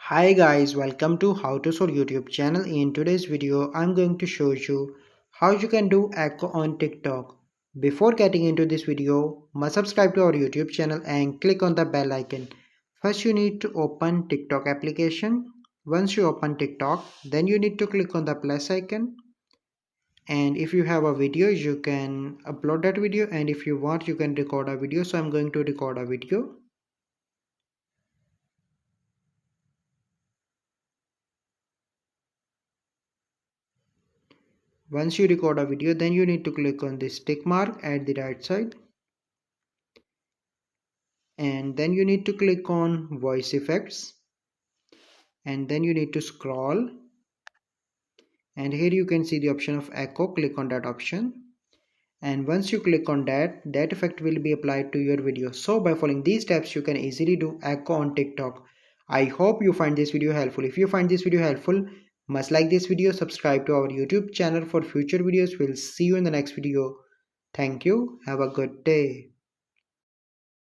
Hi guys, welcome to How to Solve YouTube channel. In today's video, I'm going to show you how you can do echo on TikTok. Before getting into this video, must subscribe to our YouTube channel and click on the bell icon. First, you need to open TikTok application. Once you open TikTok, then you need to click on the plus icon. And if you have a video, you can upload that video. And if you want, you can record a video. So I'm going to record a video. Once you record a video, then you need to click on this tick mark at the right side, and then you need to click on voice effects, and then you need to scroll, and here you can see the option of echo. Click on that option, and once you click on that effect will be applied to your video. So by following these steps, you can easily do echo on TikTok. I hope you find this video helpful. If you find this video helpful, must like this video, subscribe to our YouTube channel for future videos. We'll see you in the next video. Thank you. Have a good day.